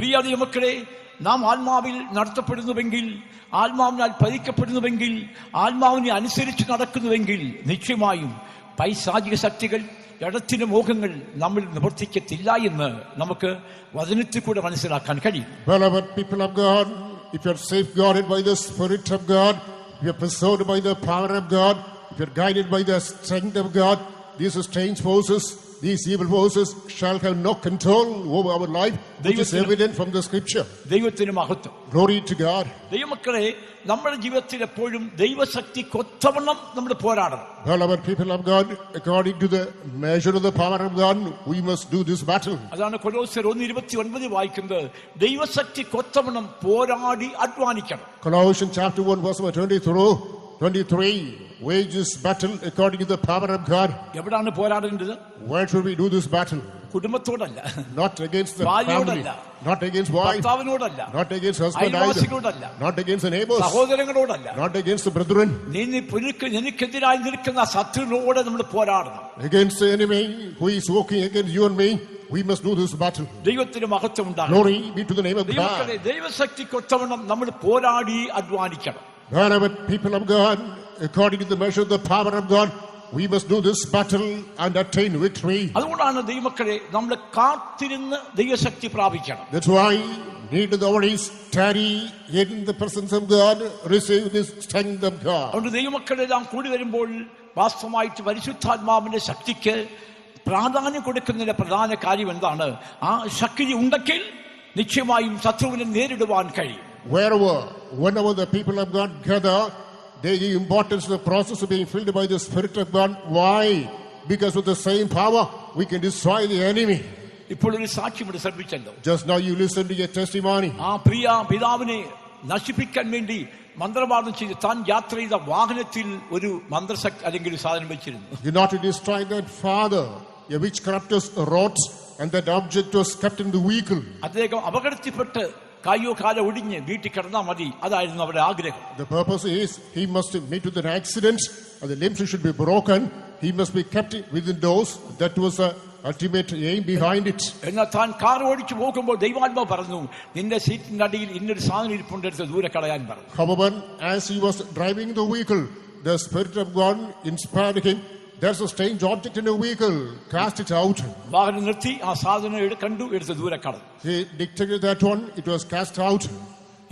പ്രിയ ദൈവമക്കളെ, നാം ആത്മാവിൽ നടത്തപ്പെടുന്നുവെങ്കിൽ, ആത്മാവിനാൽ ഭരിക്കപ്പെടുന്നുവെങ്കിൽ, ആത്മാവിനെ അനുസരിച്ച് നടക്കുന്നുവെങ്കിൽ നിശ്ചയമായും പൈശാചിക ശക്തികൾ, ജഡത്തിന്റെ മോഹങ്ങൾ നമ്മിൽ നിവർത്തിക്കത്തില്ല എന്ന് നമുക്ക് വചനത്തിൽ കൂടെ മനസ്സിലാക്കാൻ കഴിയും. Beloved people of God, if you are safeguarded by the Spirit of God, if you are preserved by the power of God, if you are guided by the strength of God, these strange forces, these evil forces shall have no control over our life, which is evident from the scripture. ദൈവത്തിന് മഹത്വം. Glory to God. ദൈവമക്കളെ, നമ്മുടെ ജീവിതത്തിൽ എപ്പോഴും ദൈവശക്തിക്ക് ഒത്തവണ്ണം നമ്മൾ പോരാടണം. Beloved people of God, according to the measure of the power of God, we must do this battle. അതാണ് കൊലോസ്യർ 1:29 വായിക്കുന്നത്. ദൈവശക്തിക്ക് ഒത്തവണ്ണം പോരാടി അധ്വാനിക്കണം. Colossians chapter 1 verse 23, wage this battle according to the power of God. എവിടാണ് പോരാടേണ്ടത്? Where should we do this battle? കുടുംബത്തോടല്ല, Not against the family, not against wife, ഭർത്താവിനോടല്ല, not against husband അയൽവാസികളോടല്ല, not against the neighbors, സഹോദരങ്ങളോടല്ല, not against the brethren. നിനക്കെതിരായി നിൽക്കുന്ന ശത്രുവിനോട് നമ്മൾ പോരാടണം. Against the enemy who is working against you and me, we must do this battle. ദൈവത്തിന് മഹത്വം ഉണ്ടാകണം. Glory be to the name of God. ദൈവശക്തിക്ക് ഒത്തവണ്ണം നമ്മൾ പോരാടി അധ്വാനിക്കണം. Beloved people of God, according to the measure of the power of God, we must do this battle and attain victory. അതുകൊണ്ടാണ് ദൈവമക്കളെ നമ്മൾ കാത്തിരുന്ന് ദൈവശക്തി പ്രാപിക്കണം. That's why need the always tarry in the presence of God, receive this strength of God. അതുകൊണ്ട് ദൈവമക്കളെല്ലാം കൂടി വരുമ്പോൾ വാസ്തവമായിട്ട് പരിശുദ്ധാത്മാവിന്റെ ശക്തിക്ക് പ്രാധാന്യം കൊടുക്കുന്നതിന്റെ പ്രധാന കാര്യം എന്താണ്? ആ ശക്തി ഉണ്ടെങ്കിൽ നിശ്ചയമായും ശത്രുവിനെ നേരിടുവാൻ കഴിയും. Whenever the people of God gather, they give importance to the process of being filled by the Spirit of God. Why? Because with the same power, we can destroy the enemy. ഇപ്പോൾ ഒരു സാക്ഷ്യം ഇവിടെ ശ്രദ്ധിച്ചല്ലോ. Just now you listen to your testimony. ആ പ്രിയ പിതാവിനെ നശിപ്പിക്കാൻ വേണ്ടി മന്ത്രവാദം ചെയ്ത് താൻ യാത്ര ചെയ്ത വാഹനത്തിൽ ഒരു മന്ത്രശക്തി അല്ലെങ്കിൽ സാധനം വെച്ചിരുന്നു. You not to destroy that father, a witchcrafters wrought, and that object was kept in the vehicle. അദ്ദേഹം അപകടത്തിൽപ്പെട്ട് കയ്യോ കാലോ ഒടിഞ്ഞ് വീട്ടിൽ കിടന്നാൽ മതി, അതായിരുന്നു അവരുടെ ആഗ്രഹം. The purpose is he must meet with an accident and the limbs should be broken. He must be kept within doors. That was the ultimate aim behind it. എന്നാൽ താൻ കാർ ഓടിച്ചു പോകുമ്പോൾ ദൈവാത്മാവ് പറഞ്ഞു, നിന്റെ സീറ്റിന്റെ അടിയിൽ ഇന്നൊരു സാധനം ഇരിപ്പുണ്ട്, എടുത്ത് ദൂരെ കളയാൻ പറഞ്ഞു. However, as he was driving the vehicle, the Spirit of God inspired him. There's a strange object in a vehicle. Cast it out. വാഹനം നിർത്തി ആ സാധനം കണ്ടു, എടുത്ത് ദൂരെ കളഞ്ഞു. He dictated that one. It was cast out.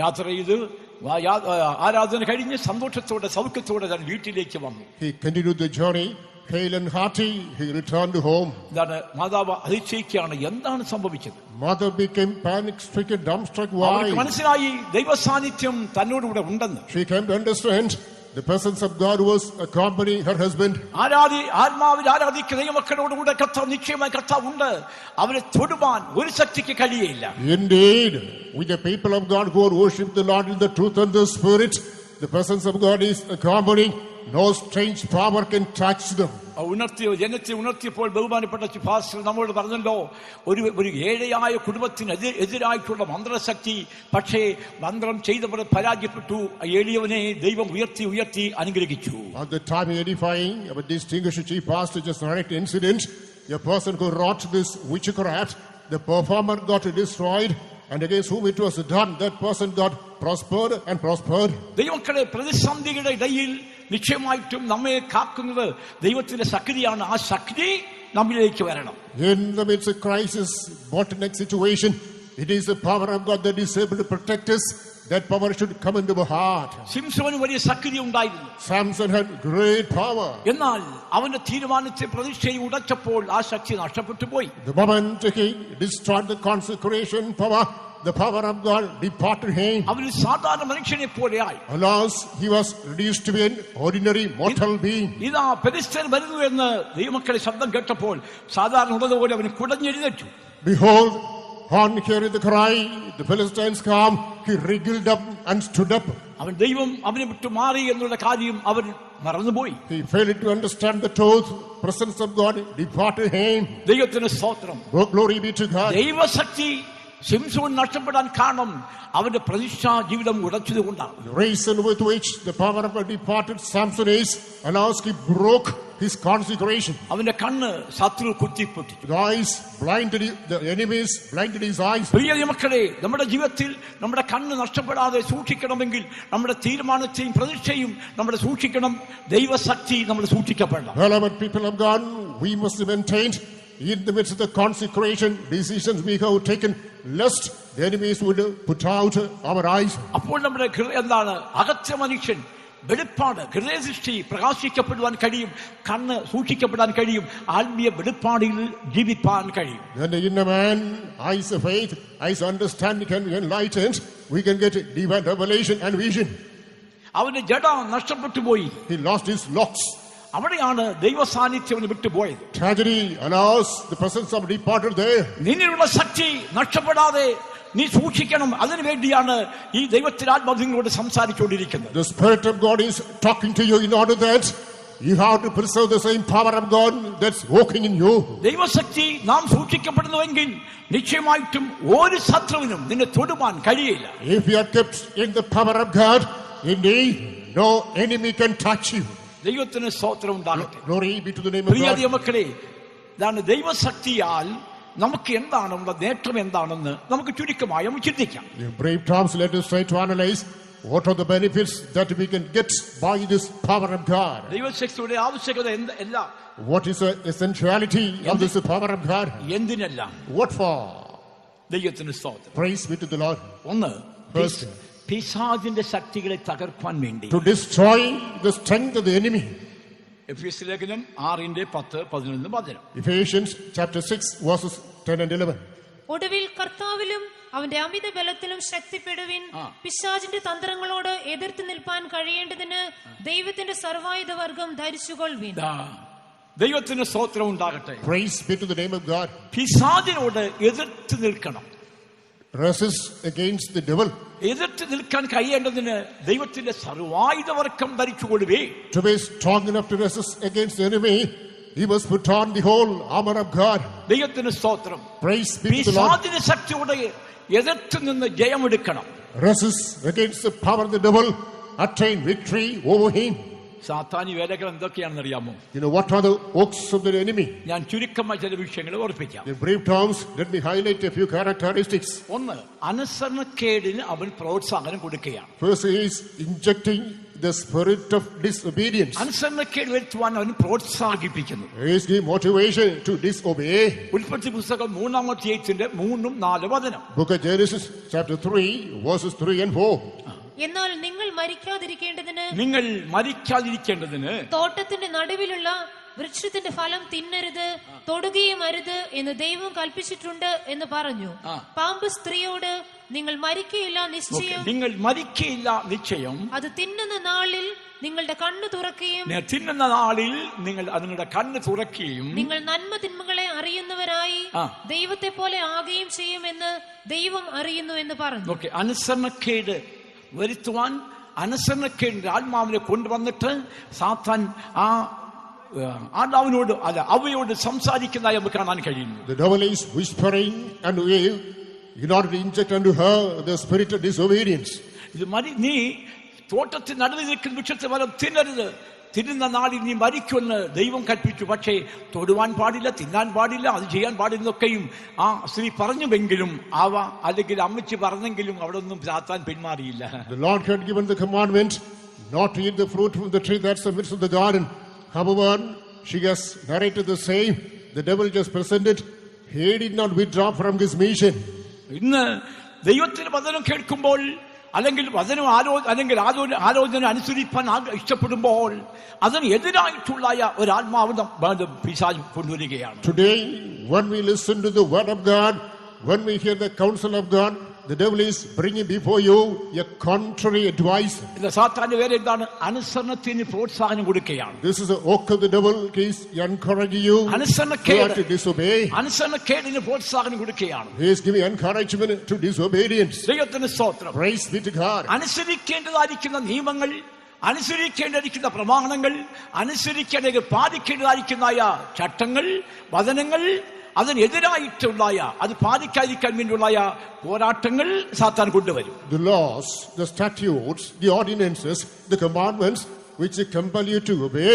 യാത്ര ചെയ്ത് ആരാധന കഴിഞ്ഞ് സന്തോഷത്തോടെ സൗഖ്യത്തോടെ താൻ വീട്ടിലേക്ക് വന്നു. He continued the journey. Hale and hearty, he returned home. ഇതാണ് മാതാവ് അതിശയിക്കുകയാണ്, എന്താണ് സംഭവിച്ചത്? Mother became panic-stricken, dumbstruck. Why? മനസ്സിലായി ദൈവ സാന്നിധ്യം തന്നോടുകൂടെ ഉണ്ടെന്ന്. She came to understand the presence of God was accompanying her husband. ആത്മാവിൽ ആരാധിക്കുന്ന ദൈവമക്കളോടുകൂടെ കർത്താവ് നിശ്ചയമായി കർത്താവ് ഉണ്ട്. അവരെ തൊടുവാൻ ഒരു ശക്തിക്ക് കഴിയില്ല. Indeed, with the people of God who worship the Lord in the truth and the Spirit, the presence of God is accompanying. No strange power can touch them. ജനത്തെ ഉണർത്തിയപ്പോൾ ബഹുമാനപ്പെട്ട പാസ്റ്റർ നമ്മോട് പറഞ്ഞല്ലോ, ഒരു ഏഴയായ കുടുംബത്തിന് എതിരായിട്ടുള്ള മന്ത്രശക്തി, പക്ഷേ മന്ത്രം ചെയ്തവർ പരാജയപ്പെട്ടു. എളിയവനെ ദൈവം ഉയർത്തി അനുഗ്രഹിച്ചു. At the time edifying, our distinguished chief pastor just narrated incident. A person who wrought this witchcraft, the performer got destroyed, and against whom it was done, that person got prospered and prospered. ദൈവമക്കളെ, പ്രതിസന്ധിയുടെ ഇടയിൽ നിശ്ചയമായിട്ടും നമ്മെ കാക്കുന്നത് ദൈവത്തിന്റെ ശക്തിയാണ്. ആ ശക്തി നമ്മിലേക്ക് വരണം. In the midst of crisis, bottleneck situation, it is the power of God that is able to protect us. That power should come into our heart. സിംസോന് വലിയ ശക്തി ഉണ്ടായിരുന്നു. Samson had great power. എന്നാൽ അവന്റെ തീരുമാനത്തെ പ്രതിഷ്ഠയെ ഉടച്ചപ്പോൾ ആ ശക്തി നഷ്ടപ്പെട്ടു പോയി. The moment he destroyed the consecration power, the power of God departed him. അവൻ സാധാരണ മനുഷ്യനെ പോലെയായി. Alas, he was reduced to be an ordinary mortal being. ഇതാ ഫെലിസ്ത്യൻ വരുന്നു എന്ന് ദൈവമക്കളെ ശബ്ദം കേട്ടപ്പോൾ സാധാരണ ഉള്ളതുപോലെ അവൻ കുടഞ്ഞെഴുന്നേറ്റു. Behold, on hearing the cry, the Philistines come, he wriggled up and stood up. അവൻ ദൈവം അവനെ വിട്ടു മാറി എന്നുള്ള കാര്യം അവൻ മറന്നുപോയി. He failed to understand the truth. Presence of God departed him. ദൈവത്തിന് സ്തോത്രം. Glory be to God. ദൈവശക്തി സിംസോൻ നഷ്ടപ്പെടാൻ കാരണം അവന്റെ പ്രതിഷ്ഠാ ജീവിതം ഉടച്ചതുകൊണ്ടാണ്. The reason with which the power of God departed Samson is, alas, he broke his consecration. അവന്റെ കണ്ണ് ശത്രു കുത്തിപ്പൊട്ടിച്ചു. The eyes blinded, the enemies blinded his eyes. പ്രിയ മക്കളെ, നമ്മുടെ ജീവിതത്തിൽ നമ്മുടെ കണ്ണ് നഷ്ടപ്പെടാതെ സൂക്ഷിക്കണമെങ്കിൽ നമ്മുടെ തീരുമാനത്തെയും പ്രതീക്ഷയും നമ്മൾ സൂക്ഷിക്കണം. ദൈവശക്തി നമ്മൾ സൂക്ഷിക്കപ്പെടണം. Beloved people of God, we must maintain in the midst of the consecration decisions we have taken, lest the enemies would put out our eyes. അപ്പോൾ നമ്മുടെ എന്താണ് അകത്തെ മനുഷ്യൻ വെളിപ്പാട് ഹൃദയദൃഷ്ടി പ്രകാശിക്കപ്പെടുവാൻ കഴിയും, കണ്ണ് സൂക്ഷിക്കപ്പെടാൻ കഴിയും, ആത്മീയ വെളിപ്പാടിൽ ജീവിപ്പാൻ കഴിയും. Then the inner man, eyes of faith, eyes of understanding can be enlightened. We can get divine revelation and vision. അവന്റെ ജഡ നഷ്ടപ്പെട്ടു പോയി. He lost his locks. അവിടെയാണ് ദൈവ സാന്നിധ്യം വിട്ടുപോയത്. Tragedy, alas, the presence of departed there. നിന്നിലുള്ള ശക്തി നഷ്ടപ്പെടാതെ നീ സൂക്ഷിക്കണം. അതിനു വേണ്ടിയാണ് ഈ ദൈവത്തിന്റെ ആത്മാവ് നിങ്ങളോട് സംസാരിച്ചുകൊണ്ടിരിക്കുന്നത്. The Spirit of God is talking to you in order that you have to preserve the same power of God that's working in you. ദൈവശക്തി നാം സൂക്ഷിക്കപ്പെടുന്നുവെങ്കിൽ നിശ്ചയമായിട്ടും ഒരു ശത്രുവിനും നിന്നെ തൊടുവാൻ കഴിയില്ല. If you are kept in the power of God, indeed no enemy can touch you. ദൈവത്തിന് സ്തോത്രം ഉണ്ടാകട്ടെ. Glory be to the name of Priya God. മക്കളെ, ഇതാണ് ദൈവശക്തിയാൽ നമുക്ക് എന്താണെന്നുള്ള നേട്ടം എന്താണെന്ന് നമുക്ക് ചുരുക്കമായി ചിന്തിക്കാം. In brave terms, let us try to analyze what are the benefits that we can get by this power of God. ദൈവശക്തിയുടെ ആവശ്യകത എല്ലാം. What is the essentiality of this power of God? എന്തിനെല്ലാം? What for? ദൈവത്തിന് സ്തോത്രം. Praise be to the Lord. ഒന്ന്, First, പിശാചിന്റെ ശക്തികളെ തകർക്കാൻ വേണ്ടി. to destroy the strength of the enemy. എഫെസ്യ ലേഖനം 6:10-11. Ephesians chapter 6 verses 10 and 11. ഒടുവിൽ കർത്താവിലും അവന്റെ അമിത ബലത്തിലും ശക്തിപ്പെടുവിൻ. പിശാചിന്റെ തന്ത്രങ്ങളോട് എതിർത്ത് നിൽപ്പാൻ കഴിയേണ്ടതിന് ദൈവത്തിന്റെ സർവായുധ വർഗം ധരിച്ചുകൊള്ളുവിൻ. ദൈവത്തിന് സ്തോത്രം ഉണ്ടാകട്ടെ. Praise be to the name of God. പിശാചിനോട് എതിർത്ത് നിൽക്കണം. Resist against the devil. എതിർത്ത് നിൽക്കാൻ കഴിയേണ്ടതിന് ദൈവത്തിന്റെ സർവായുധവർക്കം ധരിച്ചുകൊള്ളുവേ. To be strong enough to resist against the enemy, he must put on the whole armor of God. ദൈവത്തിന് സ്തോത്രം. Praise be to the Lord. പിശാചിന്റെ ശക്തിയോട് എതിർത്ത് നിന്ന് ജയമെടുക്കണം. Resist against the power of the devil, attain victory over him. സാത്താനി വേലകൾ എന്തൊക്കെയാണെന്ന് അറിയാമോ? You know what are the works of the enemy? ഞാൻ ചുരുക്കമായി ചില വിഷയങ്ങൾ ഓർപ്പിക്കാം. In brief terms, let me highlight a few characteristics. ഒന്ന്, അനുസരണക്കേടിന് അവൻ പ്രോത്സാഹനം കൊടുക്കുകയാണ്. First, he is injecting the spirit of disobedience. അനുസരണക്കേട് വരുത്തുവാൻ അവൻ പ്രോത്സാഹിപ്പിക്കുന്നു. He is giving motivation to disobey. ഉൽപ്പത്തി പുസ്തകം 3-4. Book of Genesis chapter 3 verses 3 and 4. എന്നാൽ നിങ്ങൾ മരിക്കാതിരിക്കേണ്ടതിന് തോട്ടത്തിന്റെ നടുവിലുള്ള വൃക്ഷത്തിന്റെ ഫലം തിന്നരുത്, തൊടുകയും അരുത് എന്ന് ദൈവം കൽപ്പിച്ചിട്ടുണ്ട് എന്ന് പറഞ്ഞു. പാമ്പ് സ്ത്രീയോട്, നിങ്ങൾ മരിക്കയില്ല നിശ്ചയം, അത് തിന്നുന്ന നാളിൽ നിങ്ങളുടെ കണ്ണ് തുറക്കുകയും നിങ്ങൾ നന്മ തിന്മകളെ അറിയുന്നവരായി ദൈവത്തെ പോലെ ആകുകയും ചെയ്യുമെന്ന് ദൈവം അറിയുന്നു എന്ന് പറഞ്ഞു. അനുസരണക്കേട് വരുത്തുവാൻ അനുസരണക്കേടിന്റെ ആത്മാവിനെ കൊണ്ടുവന്നിട്ട് സാത്താൻ ആദാവിനോട് അവയോട് സംസാരിക്കുന്നതായി നമുക്ക് കാണാൻ കഴിയുന്നു. The devil is whispering and in order to inject unto her the spirit of disobedience. നീ തോട്ടത്തിൽ നടുവിൽ നിൽക്കുന്ന വൃക്ഷത്തെ ഫലം തിന്നരുത്, തിന്നുന്ന നാളിൽ നീ മരിക്കുമെന്ന് ദൈവം കൽപ്പിച്ചു. പക്ഷേ തൊടുവാൻ പാടില്ല, തിന്നാൻ പാടില്ല, അത് ചെയ്യാൻ പാടില്ലെന്നൊക്കെയും ആ സ്ത്രീ പറഞ്ഞുവെങ്കിലും അല്ലെങ്കിൽ അമ്മച്ചി പറഞ്ഞെങ്കിലും അവിടെ ഒന്നും സാത്താൻ പിന്മാറിയില്ല. The Lord had given the commandment not to eat the fruit from the tree that's in the midst of the garden. However, she has narrated the same. The devil just presented. He did not withdraw from his mission. ഇന്ന് ദൈവത്തിന്റെ വചനം കേൾക്കുമ്പോൾ അല്ലെങ്കിൽ വചനം ആലോചന അനുസരിപ്പാൻ ഇഷ്ടപ്പെടുമ്പോൾ അതിന് എതിരായിട്ടുള്ള ഒരു ആത്മാവ് പിശാച് കൊണ്ടുവരികയാണ്. Today, when we listen to the word of God, when we hear the counsel of God, the devil is bringing before you a contrary advice. സാത്താന്റെ പേര് എന്താണ്? അനുസരണത്തിന് പ്രോത്സാഹനം കൊടുക്കുകയാണ്. This is the work of the devil. He is encouraging you to disobey. അനുസരണക്കേടിന് പ്രോത്സാഹനം കൊടുക്കുകയാണ്. He is giving encouragement to disobedience. ദൈവത്തിന് സ്തോത്രം. Praise be to God. അനുസരിക്കേണ്ടതായിരിക്കുന്ന നിയമങ്ങൾ, അനുസരിക്കേണ്ടിരിക്കുന്ന പ്രമാണങ്ങൾ, പാലിക്കേണ്ടതായിരിക്കുന്ന ചട്ടങ്ങൾ, വചനങ്ങൾ, അതിനെതിരായിട്ടുള്ള അത് പാലിക്കാതിരിക്കാൻ വേണ്ടിയുള്ള പോരാട്ടങ്ങൾ സാത്താൻ കൊണ്ടുവരും. The laws, the statutes, the ordinances, the commandments which compel you to obey,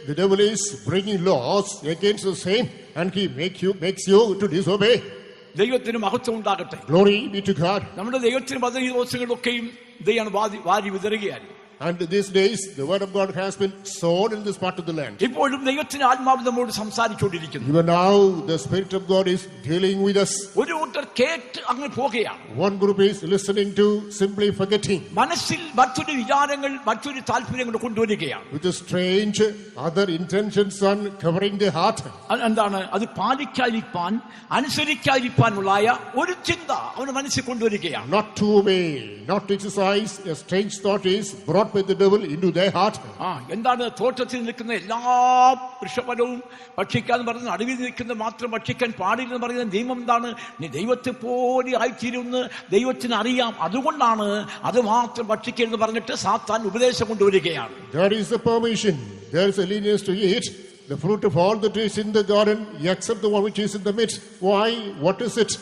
the devil is bringing laws against the same, and he makes you to disobey. ദൈവത്തിന് മഹത്വം ഉണ്ടാകട്ടെ. Glory be to God. നമ്മുടെ ദൈവത്തിന് 15 ദിവസങ്ങളിലൊക്കെയും ദൈവമാണ് വാരി വിതറുകയായിരുന്നു. And these days, the word of God has been sown in this part of the land. ഇപ്പോഴും ദൈവത്തിന്റെ ആത്മാവ് നമ്മോട് സംസാരിച്ചുകൊണ്ടിരിക്കുന്നു. Even now, the Spirit of God is dealing with us. ഒരു കൂട്ടർ കേട്ട് അങ്ങ് പോകുകയാണ്. One group is listening to, simply forgetting. മനസ്സിൽ മറ്റൊരു വിചാരങ്ങൾ, മറ്റൊരു താല്പര്യങ്ങൾ കൊണ്ടുവരികയാണ്. With a strange other intentions on covering the heart. എന്താണ് അത്? പാലിക്കാതിരിപ്പാൻ, അനുസരിക്കാതിരിപ്പാനുള്ളായ ഒരു ചിന്ത അവന്റെ മനസ്സിൽ കൊണ്ടുവരികയാണ്. Not to obey, not to exercise. A strange thought is brought by the devil into their heart. എന്താണ്? തോട്ടത്തിൽ നിൽക്കുന്ന എല്ലാ വൃക്ഷഫലവും ഭക്ഷിക്കാൻ പറഞ്ഞ, നടുവിൽ നിൽക്കുന്ന മാത്രം ഭക്ഷിക്കാൻ പാടില്ലെന്ന് പറയുന്ന നിയമം എന്താണ്? നീ ദൈവത്തെ പോലെ ആയിത്തീരുമെന്ന് ദൈവത്തിന് അറിയാം, അതുകൊണ്ടാണ് അത് മാത്രം ഭക്ഷിക്കരുതെന്ന് പറഞ്ഞിട്ട് സാത്താൻ ഉപദേശം കൊണ്ടുവരികയാണ്. There is a permission, there is a lenience to eat the fruit of all that is in the garden except the one which is in the midst. Why? What is it?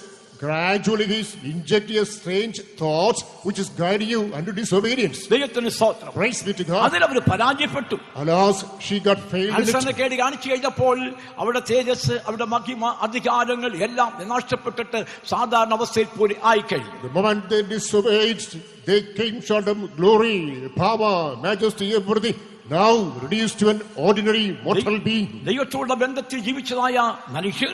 Gradually he is injecting a strange thought which is guiding you unto disobedience. ദൈവത്തിന് സ്തോത്രം. Praise be to God. അതിൽ അവർ പരാജയപ്പെട്ടു. Alas, she got failed in it. അനുസരണക്കേട് കാണിച്ചു കഴിഞ്ഞപ്പോൾ അവിടെ തേജസ്, അവിടെ മഹിമ, അധികാരങ്ങൾ എല്ലാം നഷ്ടപ്പെട്ടിട്ട് സാധാരണ അവസ്ഥയിൽ പോലെ ആയിക്കഴിഞ്ഞു. The moment they disobeyed, they came short of glory, power, majesty, everything. Now reduced to an ordinary mortal being. ദൈവത്തോടുള്ള ബന്ധത്തിൽ ജീവിച്ചതായ മനുഷ്യർ,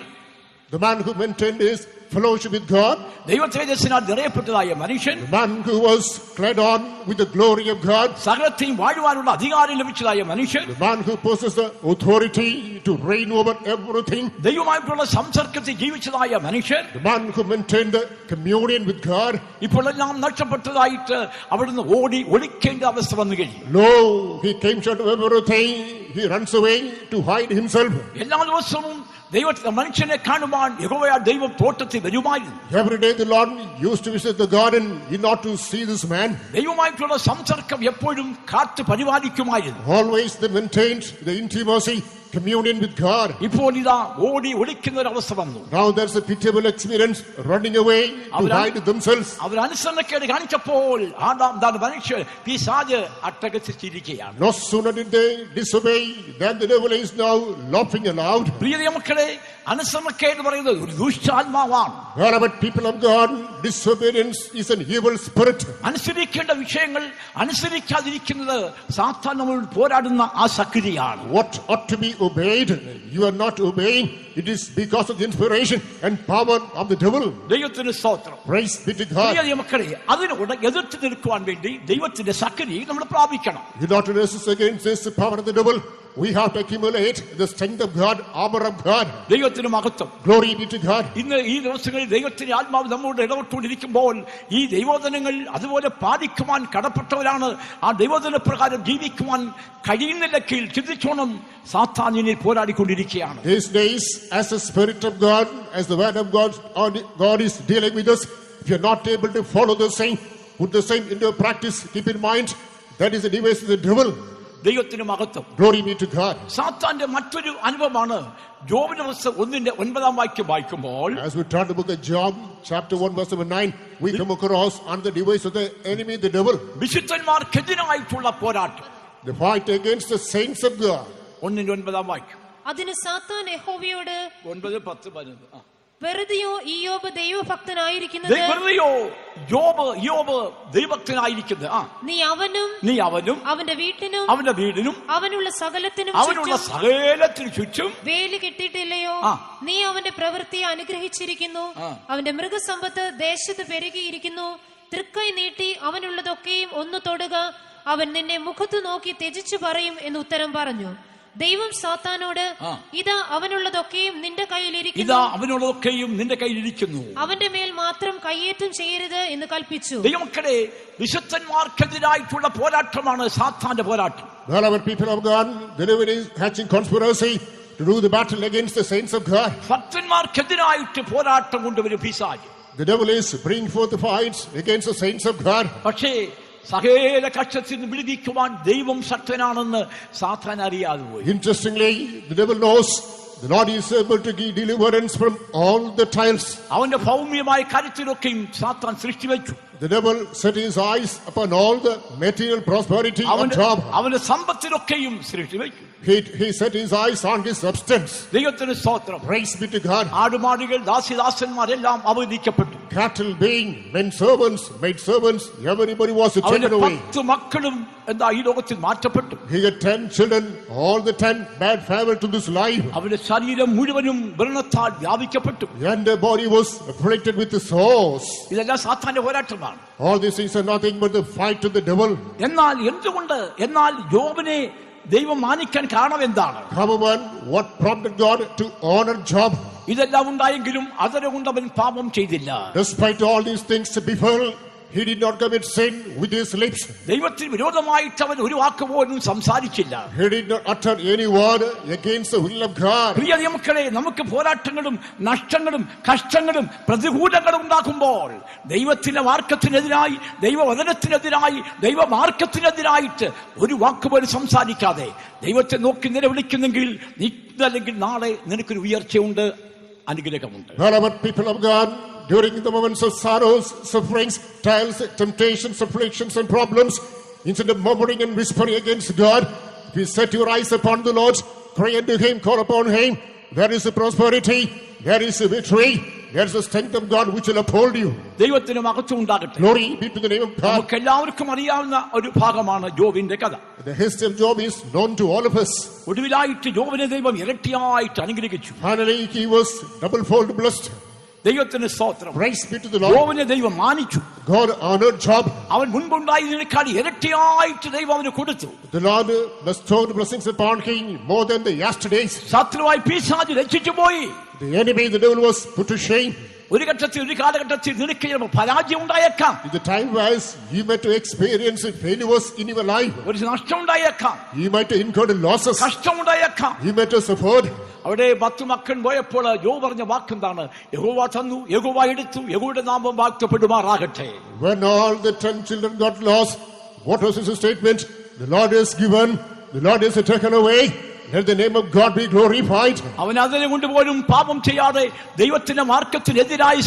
the man who maintained his fellowship with God, ദൈവ തേജസ്സിനാൽ നിറയപ്പെട്ടതായ മനുഷ്യൻ, the man who was clad on with the glory of God, സകലത്തെയും വാഴുവാനുള്ള അധികാരം ലഭിച്ചതായ മനുഷ്യൻ, the man who possessed the authority to reign over everything, ദൈവമായിട്ടുള്ള സംസർഗത്തിൽ ജീവിച്ചതായ മനുഷ്യൻ, the man who maintained the communion with God, ഇപ്പോൾ എല്ലാം നഷ്ടപ്പെട്ടതായിട്ട് അവിടുന്ന് ഓടി ഒളിക്കേണ്ട അവസ്ഥ വന്നു കഴിഞ്ഞു. lo, he came short of everything, he runs away to hide himself. എല്ലാ ദിവസവും ദൈവത്തെ മനുഷ്യനെ കാണുവാൻ യഹോവയായ ദൈവം തോട്ടത്തിൽ വരുമായിരുന്നു. Every day the Lord used to visit the garden in order to see this man. ദൈവമായിട്ടുള്ള സംസർഗം എപ്പോഴും കാത്തു പരിപാലിക്കുമായിരുന്നു. Always they maintained the intimacy, communion with God. ഇപ്പോൾ ഇതാ ഓടി ഒളിക്കുന്ന ഒരു അവസ്ഥ വന്നു. Now there's a pitiable experience, running away to hide themselves. അവർ അനുസരണക്കേട് കാണിച്ചപ്പോൾ ആദാം മനുഷ്യർ പിശാച് അട്ടഹസിച്ചിരിക്കുകയാണ്. No sooner did they disobey than the devil is now laughing aloud. പ്രിയ മക്കളെ, അനുസരണക്കേട് പറയുന്നത് ഒരു ദുഷ്ടാത്മാവാണ്. Beloved people of God, disobedience is an evil spirit. അനുസരിക്കേണ്ട വിഷയങ്ങൾ അനുസരിക്കാതിരിക്കുന്നത് സാത്താൻ നമ്മളോട് പോരാടുന്ന ആ ശക്തിയാണ്. What ought to be obeyed, you are not obeying. It is because of the inspiration and power of the devil. ദൈവത്തിന് സ്തോത്രം. Praise be to God. പ്രിയ മക്കളെ, അതിനോട് എതിർത്ത് നിൽക്കുവാൻ വേണ്ടി ദൈവത്തിന്റെ ശക്തി നമ്മൾ പ്രാപിക്കണം. In order to resist against this power of the devil, we have to accumulate the strength of God, armor of God. ദൈവത്തിന് മഹത്വം. Glory be to God. ഇന്ന് ഈ ദിവസങ്ങളിൽ ദൈവത്തിന്റെ ആത്മാവ് നമ്മോട് ഇടപെട്ടുകൊണ്ടിരിക്കുമ്പോൾ ഈ ദൈവവചനങ്ങൾ അതുപോലെ പാലിക്കുവാൻ കടപ്പെട്ടവരാണ്. ആ ദൈവവചന പ്രകാരം ജീവിക്കുവാൻ കഴിയുന്നില്ലെങ്കിൽ ചിന്തിച്ചോണം, സാത്താനിനെ പോരാടിക്കൊണ്ടിരിക്കുകയാണ്. These days, as the Spirit of God, as the word of God is dealing with us, if you're not able to follow the same, put the same into practice, keep in mind that is the device of the devil. ദൈവത്തിന് മഹത്വം. Glory be to God. സാത്താന്റെ മറ്റൊരു അനുഭവമാണ് ജോബിന്റെ പുസ്തകം 1:9 വായിക്കുമ്പോൾ, as we turn to the book of Job, chapter 1, verse 9, we come across on the device of the enemy, the devil. വിശുദ്ധന്മാർക്കെതിരായിട്ടുള്ള പോരാട്ടം, the fight against the saints of God. 1:9 വായിക്കും. അതിന് സാത്താൻ യഹോവയോട് 9, 10, 11 വെറുതെയോ ഇയ്യോബ് ദൈവഭക്തനായിരിക്കുന്നത്, വെറുതെയോ യോബ് ദൈവഭക്തനായിരിക്കുന്നത്, നീ അവനും അവന്റെ വീട്ടിനും അവനുള്ള സകലത്തിനും ചുറ്റും വേലി കെട്ടിയിട്ടില്ലയോ? നീ അവന്റെ പ്രവൃത്തിയെ അനുഗ്രഹിച്ചിരിക്കുന്നു, അവന്റെ മൃഗസമ്പത്ത് ദേശത്ത് പെരുകിയിരിക്കുന്നു. തൃക്കൈ നീട്ടി അവനുള്ളതൊക്കെയും ഒന്ന് തൊടുക, അവൻ നിന്നെ മുഖത്തു നോക്കി ത്യജിച്ചു പറയും എന്ന് ഉത്തരം പറഞ്ഞു. ദൈവം സാത്താനോട്, ഇതാ അവനുള്ളതൊക്കെയും നിന്റെ കയ്യിലിരിക്കുന്നു, അവന്റെ മേൽ മാത്രം കയ്യേറ്റം ചെയ്യരുത് എന്ന് കൽപ്പിച്ചു. ദൈവമക്കളെ, വിശുദ്ധന്മാർക്കെതിരായിട്ടുള്ള പോരാട്ടമാണ് സാത്താന്റെ പോരാട്ടം. Beloved people of God, the devil is hatching conspiracy to do the battle against the saints of God. ഭക്തന്മാർക്കെതിരായിട്ട് പോരാട്ടം കൊണ്ടുവരും പിശാച്. The devil is bringing forth the fights against the saints of God. പക്ഷേ സകല കഷ്ടത്തിൽ നിന്ന് വിടുവിക്കുവാൻ ദൈവം ശക്തനാണെന്ന് സാത്താൻ അറിയാതെ പോയി. Interestingly, the devil knows the Lord is able to give deliverance from all the trials. അവന്റെ ഭൗമ്യമായ കാര്യത്തിലൊക്കെയും സാത്താൻ സൃഷ്ടിവെച്ചു. The devil set his eyes upon all the material prosperity of Job. അവന്റെ സമ്പത്തിലൊക്കെയും സൃഷ്ടിവെച്ചു. He set his eyes on his substance. ദൈവത്തിന് സ്തോത്രം. Praise be to God. ആടുമാടുകൾ, ദാസിദാസന്മാരെല്ലാം അവഗണിക്കപ്പെട്ടു. Cattle being men servants, maid servants, everybody was taken away. 10 മക്കളും എന്താ ഈ ലോകത്തിൽ മാറ്റപ്പെട്ടു. He had 10 children, all the 10 bad farewell to this life. അവന്റെ ശരീരം മുഴുവനും വ്രണത്താൽ വ്യാപിക്കപ്പെട്ടു. And the body was afflicted with the sores. ഇതെല്ലാം സാത്താന്റെ പോരാട്ടമാണ്. All these things are nothing but the fight to the devil. എന്നാൽ യോബിനെ ദൈവം മാനിക്കാൻ കാരണം എന്താണ്? However, what prompted God to honor Job? ഇതെല്ലാം ഉണ്ടായെങ്കിലും അതരകൊണ്ട് അവൻ പാപം ചെയ്തില്ല. Despite all these things to befall, he did not commit sin with his lips. ദൈവത്തിന് വിരോധമായിട്ട് അവൻ ഒരു വാക്ക് പോലും സംസാരിച്ചില്ല. He did not utter any word against the will of God. പ്രിയ മക്കളെ, നമുക്ക് പോരാട്ടങ്ങളും നഷ്ടങ്ങളും കഷ്ടങ്ങളും പ്രതികൂലങ്ങളും ഉണ്ടാകുമ്പോൾ ദൈവത്തിന്റെ മാർഗത്തിനെതിരായി, ദൈവവചനത്തിനെതിരായി, ദൈവമാർഗത്തിനെതിരായിട്ട് ഒരു വാക്ക് പോലും സംസാരിക്കാതെ ദൈവത്തെ നോക്കി നിലവിളിക്കുന്നെങ്കിൽ അല്ലെങ്കിൽ നാളെ നിനക്കൊരു ഉയർച്ചയുണ്ട്, അനുഗ്രഹമുണ്ട്. People of God, during the moments of sorrows, sufferings, trials, temptations, afflictions and problems, instead of murmuring and whispering against God, if you set your eyes upon the Lord, cry unto him, call upon him, there is a prosperity, there is a victory, there is the strength of God which will uphold you. ദൈവത്തിന് മഹത്വം ഉണ്ടാകട്ടെ. Glory be to the name of God. നമുക്ക് എല്ലാവർക്കും അറിയാവുന്ന ഒരു ഭാഗമാണ് ജോബിന്റെ കഥ. The history of Job is known to all of us. ഒടുവിലായിട്ട് ജോബിനെ ദൈവം ഇരട്ടിയായിട്ട് അനുഗ്രഹിച്ചു. Finally he was double-fold blessed. ദൈവത്തിന് സ്തോത്രം. Praise be to the Lord. ജോബിനെ ദൈവം മാനിച്ചു. God honored Job. അവൻ മുൻപുണ്ടായതിനേക്കാൾ ഇരട്ടിയായിട്ട് ദൈവം അവന് കൊടുത്തു. The Lord bestowed blessings upon him more than the yesterdays. ശത്രുവായി പിശാച് രക്ഷിച്ചു പോയി. The enemy, the devil, was put to shame. ഒരു കാലഘട്ടത്തിൽ നിനക്ക് പരാജയം ഉണ്ടായേക്കാം. In the time was you might experience failures in your life. ഒരു നഷ്ടം ഉണ്ടായേക്കാം. You might incur losses. കഷ്ടം ഉണ്ടായേക്കാം. You might have suffered. അവിടെ 10 മക്കൾ പോയപ്പോൾ യോബ് പറഞ്ഞ വാക്കെന്താണ്? യഹോവ തന്നു, യഹോവ എടുത്തു, യഹോവയുടെ നാമം വാഴ്ത്തപ്പെടുമാറാകട്ടെ. When all the 10 children got lost, what was his statement? The Lord has given, the Lord has taken away. Let the name of God be glorified. അവൻ അതിനെ കൊണ്ടുപോലും പാപം ചെയ്യാതെ ദൈവത്തിന്റെ മാർഗത്തിനെതിരായി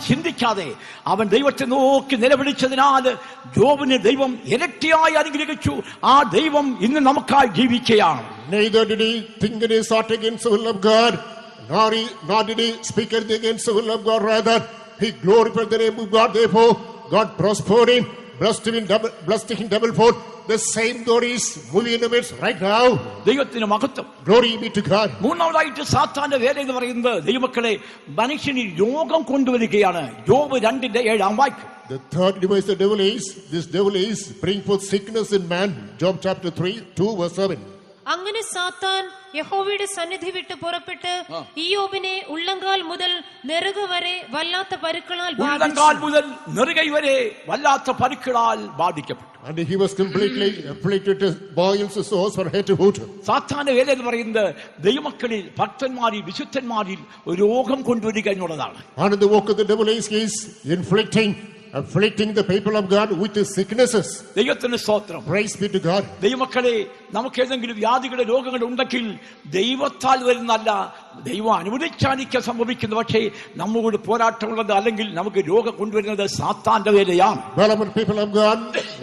ചിന്തിക്കാതെ അവൻ ദൈവത്തെ നോക്കി നിലവിളിച്ചതിനാൽ ജോബിനെ ദൈവം ഇരട്ടിയായി അനുഗ്രഹിച്ചു. ആ ദൈവം ഇന്ന് നമുക്കായി ജീവിക്കുകയാണ്. Neither did he think in his heart against the will of God, nor did he speak against the will of God. Rather, he glorified the name of God. Therefore, God prospered him, blessed him double-fold. The same God is moving in the midst right now. ദൈവത്തിന് മഹത്വം. Glory be to God. മൂന്നാമതായിട്ട് സാത്താന്റെ വേല എന്ന് പറയുന്നത് ദൈവമക്കളെ മനുഷ്യനിൽ രോഗം കൊണ്ടുവരികയാണ്. ജോബ് 2:7 വാക്യം. The third device the devil is bring forth sickness in man. Job chapter 3:2-7. അങ്ങനെ സാത്താൻ യഹോവയുടെ സന്നിധി വിട്ട് പുറപ്പെട്ട് ഇയ്യോബിനെ ഉള്ളങ്കാൽ മുതൽ നെറുക വരെ വല്ലാത്ത പരുക്കളാൽ ബാധിക്കപ്പെട്ടു. And he was completely afflicted with boils, sores from head to foot. സാത്താന്റെ വേല എന്ന് പറയുന്നത് ദൈവമക്കളിൽ, ഭക്തന്മാരിൽ, വിശുദ്ധന്മാരിൽ രോഗം കൊണ്ടുവരിക എന്നുള്ളതാണ്. And the work of the devil is afflicting the people of God with the sicknesses. ദൈവത്തിന് സ്തോത്രം. Praise be to God. ദൈവമക്കളെ, നമുക്ക് ഏതെങ്കിലും വ്യാധികളുടെ രോഗങ്ങൾ ഉണ്ടെങ്കിൽ ദൈവത്താൽ വരുന്നല്ല, ദൈവം അനുവദിച്ചാനിക്ക് സംഭവിക്കുന്നു. പക്ഷേ നമ്മോട് പോരാട്ടമുള്ളത്, അല്ലെങ്കിൽ നമുക്ക് രോഗം കൊണ്ടുവരുന്നത് സാത്താന്റെ വേലയാണ്. Beloved people of God,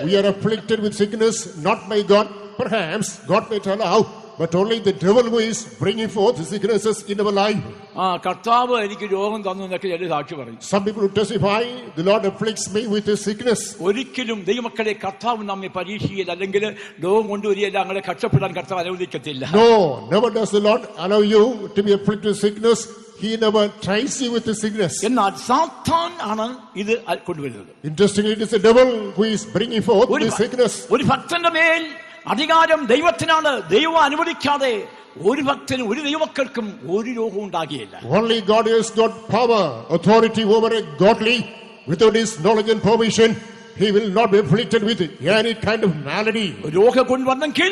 we are afflicted with sickness not by God. Perhaps God may allow, but only the devil who is bringing forth the sicknesses in our life. കർത്താവ് എനിക്ക് രോഗം തന്നു എന്നൊക്കെ ചില സാക്ഷി പറയും. Some people who testify, the Lord afflicts me with a sickness. ഒരിക്കലും ദൈവമക്കളെ കർത്താവ് നമ്മെ പരീക്ഷിക്കില്ല, അല്ലെങ്കിൽ രോഗം കൊണ്ടുവരികയല്ല, അങ്ങനെ കഷ്ടപ്പെടാൻ കർത്താവ് അനുവദിക്കത്തില്ല. No, never does the Lord allow you to be afflicted with sickness. He never tries you with the sickness. എന്നാൽ സാത്താൻ ആണ് ഇത് കൊണ്ടുവരുന്നത്. Interestingly, it is the devil who is bringing forth the sickness. ഒരു ഭക്തന്റെ മേൽ അധികാരം ദൈവത്തിനാണ്. ദൈവം അനുവദിക്കാതെ ഒരു ഭക്തനും ഒരു ദൈവമക്കൾക്കും ഒരു രോഗവും ഉണ്ടാകില്ല. Only God has got power, authority over a godly. Without his knowledge and permission, he will not be afflicted with any kind of malady. രോഗം കൊണ്ടുവന്നെങ്കിൽ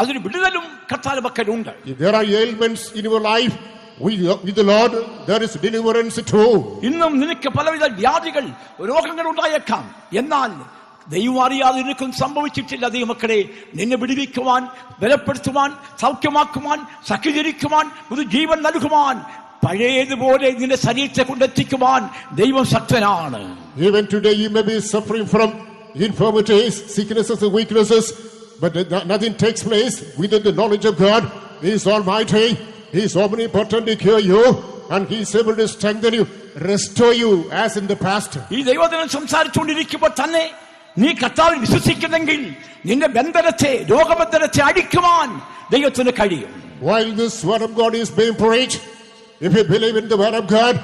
അതിന് വിടുതലും കർത്താവിന്റെ പക്കലുണ്ട്. If there are ailments in your life, with the Lord there is deliverance too. ഇന്നും നിനക്ക് പലവിധ വ്യാധികൾ, രോഗങ്ങൾ ഉണ്ടായേക്കാം. എന്നാൽ ദൈവം അറിയാതെ നിനക്കും സംഭവിച്ചിട്ടില്ല. ദൈവമക്കളെ, നിന്നെ വിടുവിക്കുവാൻ, ബലപ്പെടുത്തുവാൻ, സൗഖ്യമാക്കുവാൻ, സഹകരിക്കുവാൻ, ഒരു ജീവൻ നൽകുവാൻ, പഴയതുപോലെ നിന്റെ ശരീരത്തെ കൊണ്ടെത്തിക്കുവാൻ ദൈവം ശക്തനാണ്. Even today you may be suffering from infirmities, sicknesses and weaknesses, but nothing takes place within the knowledge of God. He is almighty, He is omnipotent to cure you, and He is able to strengthen you, restore you as in the past. ഈ ദൈവദിനം സംസാരിച്ചുകൊണ്ടിരിക്കുമ്പോൾ തന്നെ നീ കർത്താവിൽ വിശ്വസിക്കുന്നെങ്കിൽ നിന്റെ ബന്ധനത്തെ, രോഗബന്ധനത്തെ അടിക്കുവാൻ ദൈവത്തിന് കഴിയും. While this word of God is being preached, if you believe in the word of God,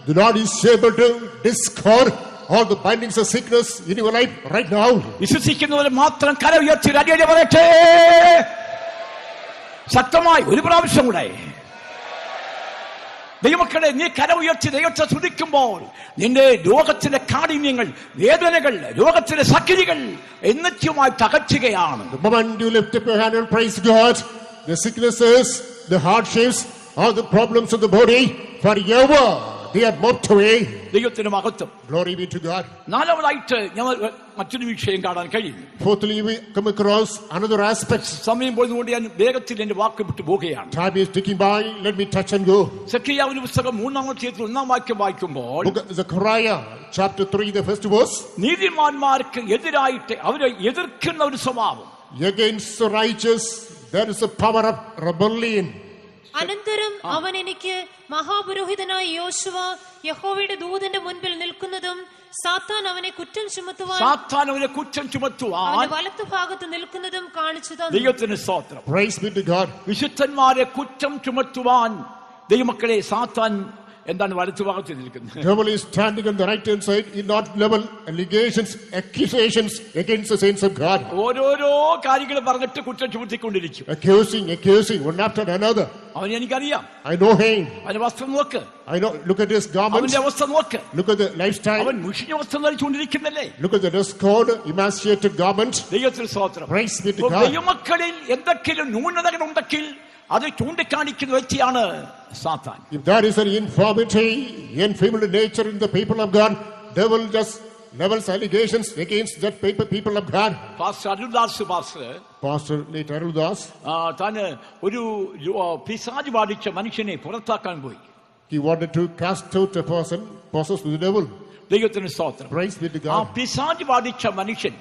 the Lord is able to discord all the bindings of sickness in your life right now. വിശ്വസിക്കുന്നവർ മാത്രം കര ഉയർത്തി അടിയടി പറയട്ടെ. ശക്തമായി ഒരു പ്രാവശ്യം കൂടെ. ദൈവമക്കളെ, നീ കര ഉയർത്തി ദൈവത്തെ സ്തുതിക്കുമ്പോൾ നിന്റെ രോഗത്തിന്റെ കാഠിന്യങ്ങൾ, വേദനകൾ, രോഗത്തിന്റെ സക്രിയകൾ എന്നേക്കുമായി തകർച്ചുകയാണ്. The moment you lift up your hand and praise God, the sicknesses, the hardships, all the problems of the body, forever they are moved away. ദൈവത്തിന് മഹത്വം. Glory be to God. നാലാമതായിട്ട് ഞങ്ങൾ മറ്റൊരു വിഷയം കാണാൻ കഴിയുന്നു. Fourthly, we come across another aspect. സമയം പോയതുകൊണ്ട് ഞാൻ വേഗത്തിൽ എന്റെ വാക്ക് വിട്ടു പോകുകയാണ്. Time is ticking by. Let me touch and go. സെഖര്യാവിന്റെ പുസ്തകം 3-ാം അധ്യായത്തിൽ 1-ാം വാക്യം വായിക്കുമ്പോൾ, Book of Zechariah, chapter 3, the first verse. നീതിമാന്മാർക്ക് എതിരായിട്ട് അവരെ എതിർക്കുന്ന ഒരു സ്വഭാവം. Against the righteous there is a power of rebellion. അനന്തരം അവൻ എനിക്ക് മഹാപുരോഹിതനായ യോശുവ യഹോവയുടെ ദൂതന്റെ മുൻപിൽ നിൽക്കുന്നതും സാത്താൻ അവനെ കുറ്റം ചുമത്തുവാൻ വലത്തുഭാഗത്ത് നിൽക്കുന്നതും കാണിച്ചു തന്നു. ദൈവത്തിന് സ്തോത്രം. Praise be to God. വിശുദ്ധന്മാരെ കുറ്റം ചുമത്തുവാൻ ദൈവമക്കളെ സാത്താൻ എന്താണ് വലത്തുഭാഗത്ത് നിൽക്കുന്നത്? Devil is standing on the right hand side, in not level allegations, accusations against the saints of God. ഓരോരോ കാര്യങ്ങൾ പറഞ്ഞിട്ട് കുറ്റം ചുമത്തിക്കൊണ്ടിരിക്കും. Accusing one after another. അവനെ എനിക്കറിയാം. I know him. അവന്റെ വസ്ത്രം നോക്ക്. I know. Look at his garments. അവന്റെ അവസ്ഥ നോക്ക്. Look at the lifestyle. അവൻ മുഷിഞ്ഞ വസ്ത്രം ധരിച്ചുകൊണ്ടിരിക്കുന്നല്ലേ? Look at the dress code, emaciated garment. ദൈവത്തിന് സ്തോത്രം. Praise be to God. ദൈവമക്കളിൽ എന്തെങ്കിലും ന്യൂനതകൾ ഉണ്ടെങ്കിൽ അത് ചൂണ്ടിക്കാണിക്കുന്ന വ്യക്തിയാണ് സാത്താൻ. If there is an infirmity, enfeebled nature in the people of God, devil just levels allegations against that people of God. Pastor Aruldas Pastor late Aruldas, താന് ഒരു പിശാച് ബാധിച്ച മനുഷ്യനെ പുറത്താക്കാൻ പോയി. He wanted to cast out a person possessed with the devil. ദൈവത്തിന് സ്തോത്രം. Praise be to ആ God. പിശാച് ബാധിച്ച മനുഷ്യൻ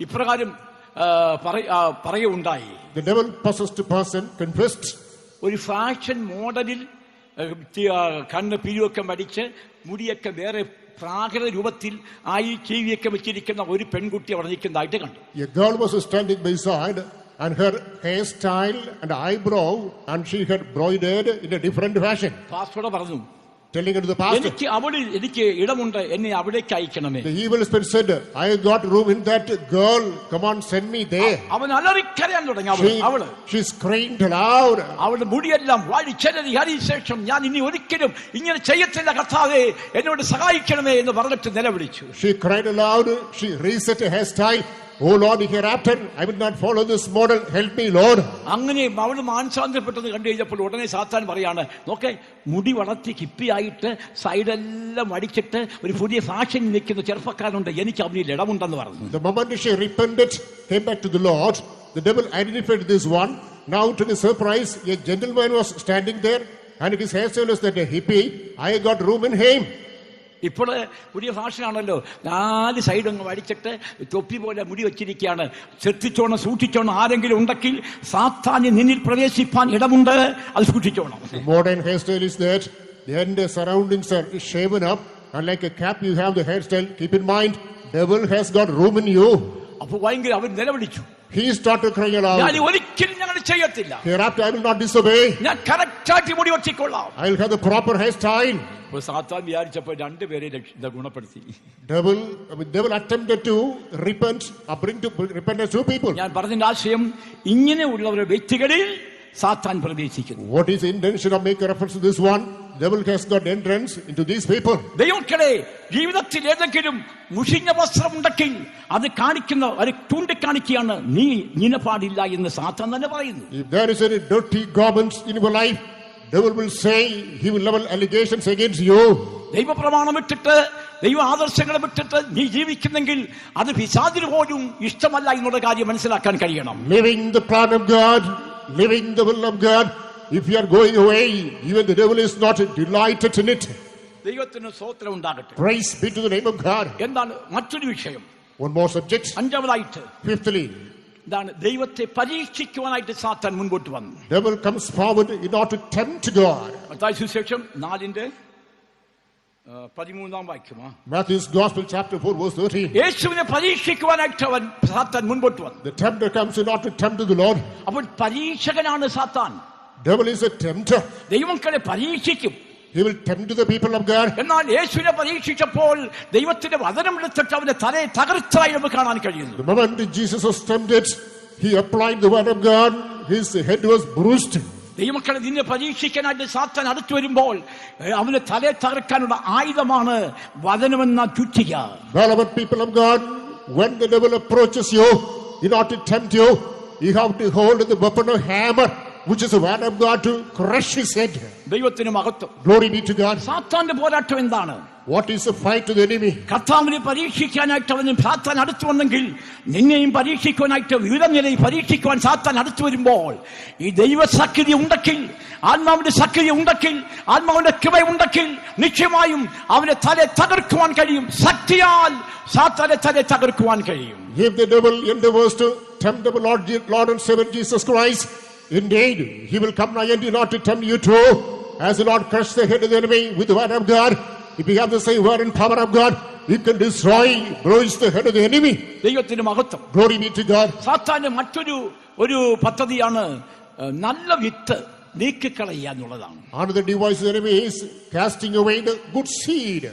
ഇപ്രകാരം പറയുണ്ടായി. The devil possessed person confessed. ഒരു ഫാഷൻ മോഡലിൽ കണ്ണ് പിരിവൊക്കെ മടിച്ച് മുടിയൊക്കെ വേറെ പ്രാകൃത രൂപത്തിൽ ആയി ചെവിയൊക്കെ വെച്ചിരിക്കുന്ന ഒരു പെൺകുട്ടി അവിടെ നിൽക്കുന്നതായിട്ട് കണ്ടു. A girl was standing beside, and her hairstyle and eyebrow, and she had broidered in a different fashion. Pastor പറഞ്ഞു, telling it to the pastor, എനിക്ക് ഇടമുണ്ട്, എന്നെ അവിടേക്ക് അയക്കണമേ. The evil spirit said, I got room in that girl, come on, send me there. അവൻ അലറിക്കരയാൻ തുടങ്ങി. She screamed loud. അവളുടെ മുടിയെല്ലാം വാഴിച്ചെലി ഹരിശേഷം ഞാൻ ഇനി ഒരിക്കലും ഇങ്ങനെ ചെയ്യത്തില്ല കർത്താവേ, എന്നോട് സഹായിക്കണമേ എന്ന് പറഞ്ഞിട്ട് നിലവിളിച്ചു. She cried aloud. She reset her hairstyle. Oh Lord, hereafter I will not follow this model. Help me, Lord. അങ്ങനെ അവള് മാനസാന്തരപ്പെട്ടത് കണ്ടു കഴിഞ്ഞപ്പോൾ ഉടനെ സാത്താൻ പറയാണ്, നോക്കെ മുടി വളർത്തി കിപ്പിയായിട്ട് സൈഡെല്ലാം അടിച്ചിട്ട് ഒരു പുതിയ ഫാഷൻ നിൽക്കുന്ന ചെറുപ്പക്കാരുണ്ട്, എനിക്ക് അവനിൽ ഇടമുണ്ടെന്ന് പറഞ്ഞു. The moment she repented, came back to the Lord, the devil identified this one. Now to his surprise, a gentleman was standing there, and his hairstyle was that a hippie. I got room in him. ഇപ്പോൾ പുതിയ ഫാഷനാണല്ലോ, 4 സൈഡൊന്നും അടിച്ചിട്ട് തൊപ്പി പോലെ മുടി വെച്ചിരിക്കുകയാണ്. ശ്രദ്ധിച്ചോണം, സൂക്ഷിച്ചോണം. ആരെങ്കിലും ഉണ്ടെങ്കിൽ സാത്താന് നിന്നിൽ പ്രവേശിപ്പാൻ ഇടമുണ്ട്, അത് സൂക്ഷിച്ചോണം. Modern hairstyle is that the end surroundings are shaven up, and like a cap you have the hairstyle. Keep in mind, devil has got room in you. അപ്പോൾ ഭയങ്കര അവൻ നിലവിളിച്ചു. He started crying aloud. ഞാൻ ഒരിക്കലും ഞങ്ങൾ ചെയ്യത്തില്ല. Hereafter I will not disobey. ഞാൻ കറക്റ്റായിട്ട് മുടി വെച്ചിക്കൊള്ളാം. I will have the proper hairstyle. സാത്താൻ വിചാരിച്ചപ്പോൾ 2 പേരെ ഗുണപ്പെടുത്തി. Devil attempted to bring to repentance 2 people. ഞാൻ പറഞ്ഞ ആശയം, ഇങ്ങനെയുള്ളവരുടെ വ്യക്തികളിൽ സാത്താൻ പ്രവേശിക്കുന്നു. What is the intention of making reference to this one? Devil has got entrance into these people. ദൈവമക്കളെ, ജീവിതത്തിൽ ഏതെങ്കിലും മുഷിഞ്ഞ വസ്ത്രം ഉണ്ടെങ്കിൽ അത് കാണിക്കുന്ന ഒരു ചൂണ്ടിക്കാണിക്കുകയാണ്, നീ നിനപാടില്ല എന്ന് സാത്താൻ തന്നെ പറയുന്നു. If there is any dirty garments in your life, devil will say, he will level allegations against you. ദൈവപ്രമാണം ഇട്ടിട്ട് ദൈവ ആദർശങ്ങളെ വിട്ടിട്ട് നീ ജീവിക്കുന്നെങ്കിൽ അത് പിശാചിന് പോലും ഇഷ്ടമല്ല എന്നുള്ള കാര്യം മനസ്സിലാക്കാൻ കഴിയണം. Living the plan of God, living the will of God. If you are going away, even the devil is not delighted in it. ദൈവത്തിന് സ്തോത്രം ഉണ്ടാകട്ടെ. Praise be to the name of God. എന്താണ് മറ്റൊരു വിഷയം? One more subject. അഞ്ചാമതായിട്ട്, Fifthly, എന്താണ് ദൈവത്തെ പരീക്ഷിക്കുവാനായിട്ട് സാത്താൻ മുൻപോട്ട് വന്നു. devil comes forward in order to tempt God. Mathai സുവിശേഷം 4:13 വാക്യമാ. Matthew's Gospel chapter 4 verse 13. യേശുവിനെ പരീക്ഷിക്കുവാനായിട്ട് അവൻ സാത്താൻ മുൻപോട്ട് വന്നു. The tempter comes in order to tempt the Lord. അപ്പോൾ പരീക്ഷകനാണ് സാത്താൻ. Devil is a tempter. ദൈവമക്കളെ പരീക്ഷിക്കും. He will tempt the people of God. എന്നാൽ യേശുവിനെ പരീക്ഷിച്ചപ്പോൾ ദൈവത്തിന്റെ വചനം എടുത്തിട്ട് അവന്റെ തലയെ തകർത്തായി നമുക്ക് കാണാൻ കഴിയുന്നു. The moment Jesus was tempted, he applied the word of God. His head was bruised. ദൈവമക്കളെ നിന്നെ പരീക്ഷിക്കാനായിട്ട് സാത്താൻ അടുത്തു വരുമ്പോൾ അവന്റെ തലയെ തകർക്കാനുള്ള ആയുധമാണ് വചനമെന്ന ചുറ്റിക. Beloved people of God, when the devil approaches you in order to tempt you, you have to hold the weapon of hammer, which is the word of God, to crush his head. ദൈവത്തിന് മഹത്വം. Glory be to God. സാത്താന്റെ പോരാട്ടം എന്താണ്? What is the fight to the enemy? കർത്താവിനെ പരീക്ഷിക്കാനായിട്ട് അവന് സാത്താൻ അടുത്തു വന്നെങ്കിൽ നിന്നെയും പരീക്ഷിക്കുവാനായിട്ട് വിവിധ നിലയിൽ പരീക്ഷിക്കുവാൻ സാത്താൻ അടുത്തു വരുമ്പോൾ ഈ ദൈവശക്തി ഉണ്ടെങ്കിൽ, ആത്മാവിന്റെ ശക്തി ഉണ്ടെങ്കിൽ, ആത്മാവിന്റെ കൃപ ഉണ്ടെങ്കിൽ നിശ്ചയമായും അവന്റെ തലയെ തകർക്കുവാൻ കഴിയും. ശക്തിയാൽ സാത്താനെ തലയെ തകർക്കുവാൻ കഴിയും. If the devil endeavors to tempt the Lord and Savior Jesus Christ, indeed he will come nigh and not to tempt you too. As the Lord crushed the head of the enemy with the word of God, if you have the same word and power of God, you can destroy, bruise the head of the enemy. ദൈവത്തിന് മഹത്വം. Glory be to God. സാത്താന്റെ മറ്റൊരു പദ്ധതിയാണ് നല്ല വിത്ത് നീക്കിക്കളയുക എന്നുള്ളതാണ്. Another device of the enemy is casting away the good seed.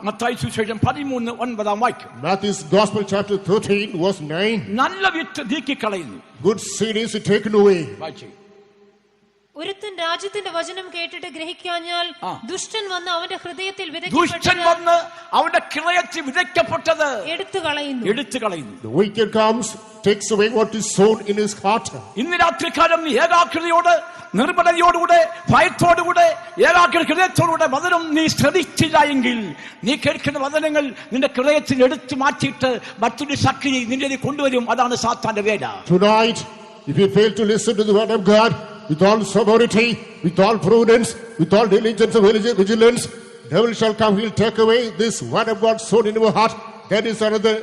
Mathai സുവിശേഷം 13:9 വാക്യം. Matthew's Gospel chapter 13 verse 9. നല്ല വിത്ത് നീക്കിക്കളയുന്നു. Good seed is taken away. വായിച്ചേ. ഒരുത്തൻ രാജ്യത്തിന്റെ വചനം കേട്ടിട്ട് ഗ്രഹിക്കാഞ്ഞാൽ ദുഷ്ടൻ വന്ന് അവന്റെ ഹൃദയത്തിൽ വിതയ്ക്കപ്പെട്ടത് എടുത്തു കളയുന്നു. The wicked comes, takes away what is sown in his heart. ഇന്ന് രാത്രികാലം നീ ഏകാഗ്രതയോട്, നിർമ്മലതയോടുകൂടെ, ഭയത്തോടുകൂടെ, ഹൃദയത്തോടുകൂടെ വചനം നീ ശ്രദ്ധിച്ചില്ല എങ്കിൽ നീ കേൾക്കുന്ന വചനങ്ങൾ നിന്റെ ഹൃദയത്തിൽ എടുത്തു മാറ്റിയിട്ട് മറ്റൊരു ശക്തി നിന്റെ കൊണ്ടുവരും. അതാണ് സാത്താന്റെ വേല. Tonight, if you fail to listen to the word of God with all sobriety, with all prudence, with all diligence and vigilance, devil shall come. He'll take away this word of God sown in your heart. That is another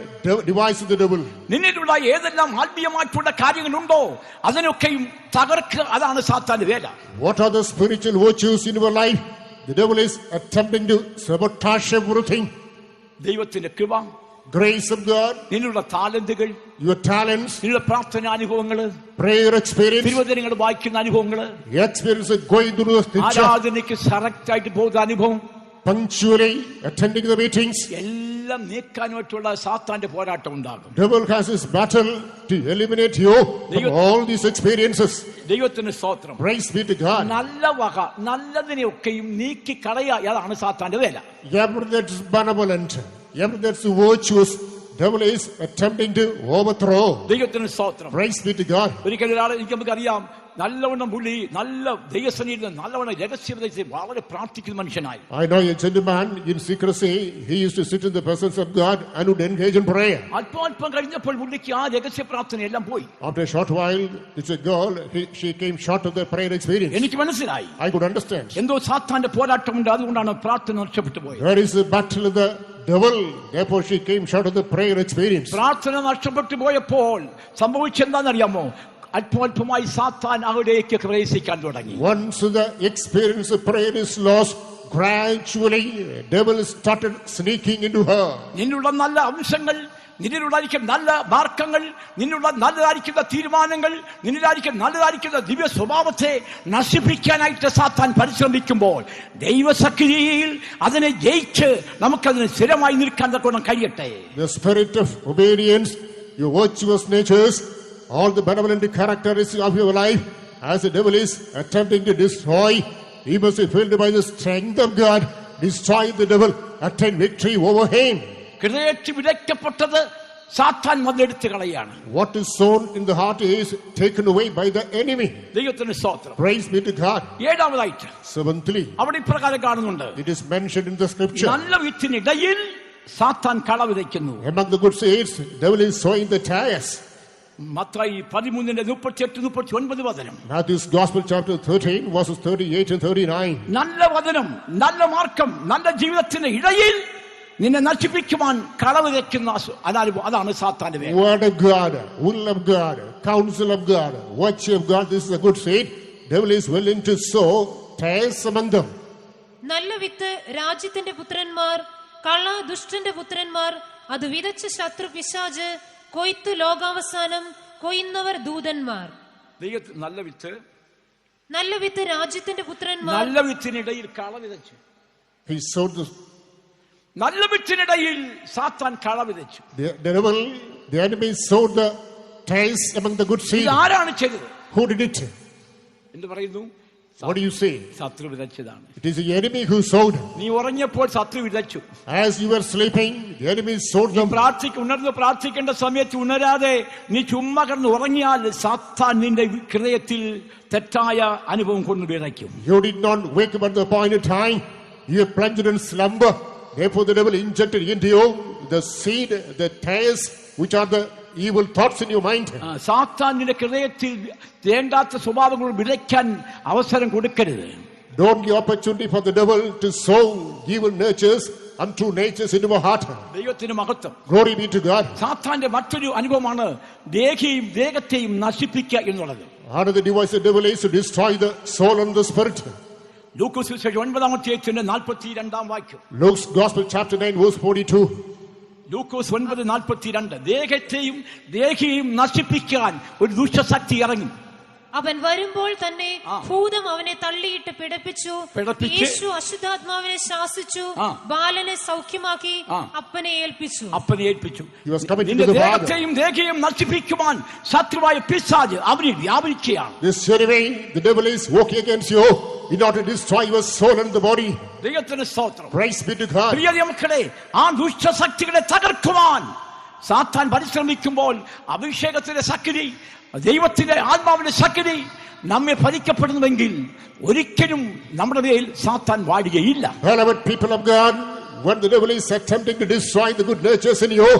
device of the devil. നിന്നിലുള്ള ഏതെല്ലാം ആത്മീയമായിട്ടുള്ള കാര്യങ്ങളുണ്ടോ അതിനൊക്കെയും തകർക്കുക. അതാണ് സാത്താന്റെ വേല. What are the spiritual virtues in your life? The devil is attempting to sabotage everything. ദൈവത്തിന്റെ കൃപ, grace of God, നിന്നുള്ള ടാലന്റുകൾ, your talents, നിന്നുള്ള പ്രാർത്ഥന അനുഭവങ്ങള്, prayer experience, തിരുവചനങ്ങൾ വായിക്കുന്ന അനുഭവങ്ങള്, experience of going through the scripture, ആരാധനയ്ക്ക് കറക്റ്റ് ആയിട്ട് പോകുന്ന അനുഭവം, punctually attending the meetings, എല്ലാം നീക്കാനായിട്ടുള്ള സാത്താന്റെ പോരാട്ടം ഉണ്ടാകും. devil has his battle to eliminate you from all these experiences. ദൈവത്തിന് സ്തോത്രം. Praise be to God. നല്ല വക നല്ലതിനെയൊക്കെയും നീക്കി കളയുക. അതാണ് സാത്താന്റെ വേല. Everything that's benevolent, everything that's virtuous, devil is attempting to overthrow. ദൈവത്തിന് സ്തോത്രം. Praise be to God. ഒരിക്കലും ഒരാളെ നമുക്കറിയാം, നല്ലവണ്ണം പുള്ളി നല്ല ദൈവസന്നിധിയിൽ നല്ലവണ്ണം രഹസ്യത വളരെ പ്രാർത്ഥിക്കുന്ന മനുഷ്യനായി. I know a gentleman in secrecy. He used to sit in the presence of God and would engage in prayer. അല്പം കഴിഞ്ഞപ്പോൾ പുള്ളിക്ക് ആ രഹസ്യ പ്രാർത്ഥന എല്ലാം പോയി. After a short while, it's a girl. She came short of the prayer experience. എനിക്ക് മനസ്സിലായി. I could understand. എന്തോ സാത്താന്റെ പോരാട്ടമുണ്ട്, അതുകൊണ്ടാണ് പ്രാർത്ഥന നഷ്ടപ്പെട്ടു പോയത്. There is a battle of the devil. Therefore, she came short of the prayer experience. പ്രാർത്ഥന നഷ്ടപ്പെട്ടു പോയപ്പോൾ സംഭവിച്ചെന്താണെന്നറിയാമോ? അല്പമായി സാത്താൻ അവിടേക്ക് പ്രവേശിക്കാൻ തുടങ്ങി. Once the experience of prayer is lost, gradually devil started sneaking into her. നിന്നുള്ള നല്ല അംശങ്ങൾ, നിന്നിലുണ്ടായിരിക്കുന്ന നല്ല മാർക്കങ്ങൾ, നിന്നുള്ള നല്ലതായിരിക്കുന്ന തീരുമാനങ്ങൾ, നിന്നിലായിരിക്കുന്ന നല്ലതായിരിക്കുന്ന ദിവ്യ സ്വഭാവത്തെ നശിപ്പിക്കാനായിട്ട് സാത്താൻ പരിശ്രമിക്കുമ്പോൾ ദൈവശക്തിയിൽ അതിനെ ജയിച്ച് നമുക്കതിന് സ്ഥിരമായി നിൽക്കാൻ തക്കവണ്ണം കഴിയട്ടെ. The spirit of obedience, your virtuous natures, all the benevolent characteristics of your life, as the devil is attempting to destroy, he must be filled by the strength of God. Destroy the devil, attain victory over him. ഹൃദയത്തിൽ വിതയ്ക്കപ്പെട്ടത് സാത്താൻ വന്നെടുത്ത് കളയാണ്. What is sown in the heart is taken away by the enemy. ദൈവത്തിന് സ്തോത്രം. Praise be to God. ഏഴാമതായിട്ട് Seventhly, അവിടെ ഇപ്രകാരം കാണുന്നുണ്ട്. it is mentioned in the scripture. നല്ല വിത്തിനിടയിൽ സാത്താൻ കള വിതയ്ക്കുന്നു. Among the good seeds, devil is sowing the tares. Mathai 13:38-39 വചനം. Matthew's Gospel chapter 13 verses 38 and 39. നല്ല വചനം, നല്ല മാർക്കം, നല്ല ജീവിതത്തിന് ഇടയിൽ നിന്നെ നശിപ്പിക്കുവാൻ കള വിതയ്ക്കുന്ന അതാണ് സാത്താന്റെ വേല. Word of God, will of God, counsel of God, watch of God, this is a good seed. Devil is willing to sow tares among them. നല്ല വിത്ത് രാജ്യത്തിന്റെ പുത്രന്മാർ, കള ദുഷ്ടന്റെ പുത്രന്മാർ, അത് വിതച്ച ശത്രു പിശാച്, കൊയ്ത്ത് ലോകാവസാനം, കൊയ്യുന്നവർ ദൂതന്മാർ. നല്ല വിത്ത് രാജ്യത്തിന്റെ പുത്രന്മാർ. നല്ല വിത്തിനിടയിൽ കള വിതച്ചു. He sowed the നല്ല വിത്തിനിടയിൽ സാത്താൻ കള വിതച്ചു. The enemy sowed the tares among the good seed. ആരാണ് ചെയ്തത്? Who did it? എന്ത് പറയുന്നു? What do you say? ശത്രു വിതച്ചതാണ്. It is the enemy who sowed. നീ ഉറങ്ങിയപ്പോൾ ശത്രു വിതച്ചു. As you were sleeping, the enemy sowed them. ഉണർന്ന് പ്രാർത്ഥിക്കേണ്ട സമയത്ത് ഉണരാതെ നീ ചുമ്മാ കിടന്ന് ഉറങ്ങിയാൽ സാത്താൻ നിന്റെ ഹൃദയത്തിൽ തെറ്റായ അനുഭവം കൊണ്ട് വിതയ്ക്കും. You did not wake up at the appointed time. You plunged in slumber. Therefore the devil injected into you the seed, the tares, which are the evil thoughts in your mind. സാത്താൻ നിന്റെ ഹൃദയത്തിൽ വേണ്ടാത്ത സ്വഭാവങ്ങൾ വിതയ്ക്കാൻ അവസരം കൊടുക്കരുത്. Don't give opportunity for the devil to sow evil natures, untrue natures into your heart. ദൈവത്തിന് മഹത്വം. Glory be to God. സാത്താന്റെ മറ്റൊരു അനുഭവമാണ് ദേഹത്തെയും നശിപ്പിക്കുക എന്നുള്ളത്. Another device of the devil is to destroy the soul and the spirit. ലൂക്കോസ് സുവിശേഷം 9:42 വാക്യം. Luke's Gospel chapter 9 verse 42. ലൂക്കോസ് 9:42 ദേഹിയെയും നശിപ്പിക്കാൻ ഒരു ദുഷ്ടശക്തി ഇറങ്ങി. അവൻ വരുമ്പോൾ തന്നെ ഭൂതം അവനെ തള്ളിയിട്ട് പിടപ്പിച്ചു. യേശു അശുദ്ധാത്മാവിനെ ശാസിച്ചു, ബാലനെ സൗഖ്യമാക്കി അപ്പനെ ഏൽപ്പിച്ചു. നിന്റെ ദേഹിയെയും നശിപ്പിക്കുവാൻ ശത്രുവായ പിശാച് അവനിൽ വ്യാപരിക്കുകയാണ്. The devil is working against you in order to destroy your soul and the body. ദൈവത്തിന് സ്തോത്രം. Praise be to God. പ്രിയ മക്കളെ, ആ ദുഷ്ടശക്തികളെ തകർക്കുവാൻ സാത്താൻ പരിശ്രമിക്കുമ്പോൾ അഭിഷേകത്തിന്റെ ശക്തി, ദൈവത്തിന്റെ ആത്മാവിന്റെ ശക്തി നമ്മെ ഭരിക്കപ്പെടുന്നുവെങ്കിൽ ഒരിക്കലും നമ്മുടെ മേൽ സാത്താൻ വാഴുകയില്ല. Beloved people of God, when the devil is attempting to destroy the good natures in you,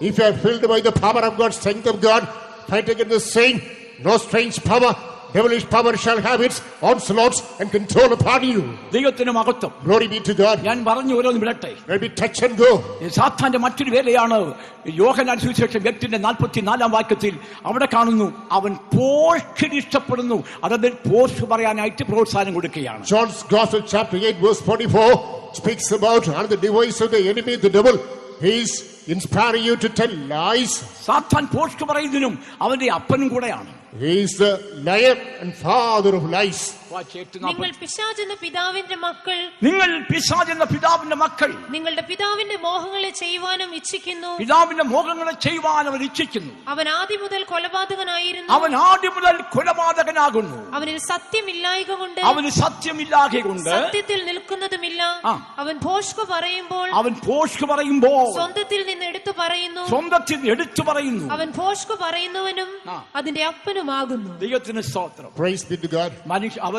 if you are filled by the power of God, strength of God, fight against the same, no strange power, devilish power shall have its onslaughts and control upon you. ദൈവത്തിന് മഹത്വം. Glory be to God. ഞാൻ പറഞ്ഞു ഓരോന്ന് വിടട്ടെ. Let me touch and go. സാത്താന്റെ മറ്റൊരു വേലയാണ് യോഹന്നാൻ സുവിശേഷം 8:44 വാക്യത്തിൽ അവിടെ കാണുന്നു, അവൻ പോഷ്കിന് ഇഷ്ടപ്പെടുന്നു. അതായത് പോഷ് പറയാനായിട്ട് പ്രോത്സാഹനം കൊടുക്കുകയാണ്. John's Gospel chapter 8 verse 44 speaks about another device of the enemy, the devil. He is inspiring you to tell lies. സാത്താൻ പോഷ്ക് പറയുന്നതിനും അവന്റെ അപ്പനും കൂടെയാണ്. He is the liar and father of lies. നിങ്ങൾ പിശാചെന്ന പിതാവിന്റെ മക്കൾ, നിങ്ങളുടെ പിതാവിന്റെ മോഹങ്ങളെ ചെയ്യുവാനും ഇച്ഛിക്കുന്നു. അവൻ ഇച്ഛിക്കുന്നു. അവൻ ആദ്യം മുതൽ കൊലപാതകനായിരുന്നു. അവനിൽ സത്യമില്ലായകൊണ്ട് സത്യത്തിൽ നിൽക്കുന്നതുമില്ല. അവൻ ഭോഷ്ക് പറയുമ്പോൾ സ്വന്തത്തിൽ നിന്ന് എടുത്തു പറയുന്നു. അവൻ ഭോഷ്ക് പറയുന്നവനും അതിന്റെ അപ്പനുമാകുന്നു. ദൈവത്തിന് സ്തോത്രം. Praise be to God.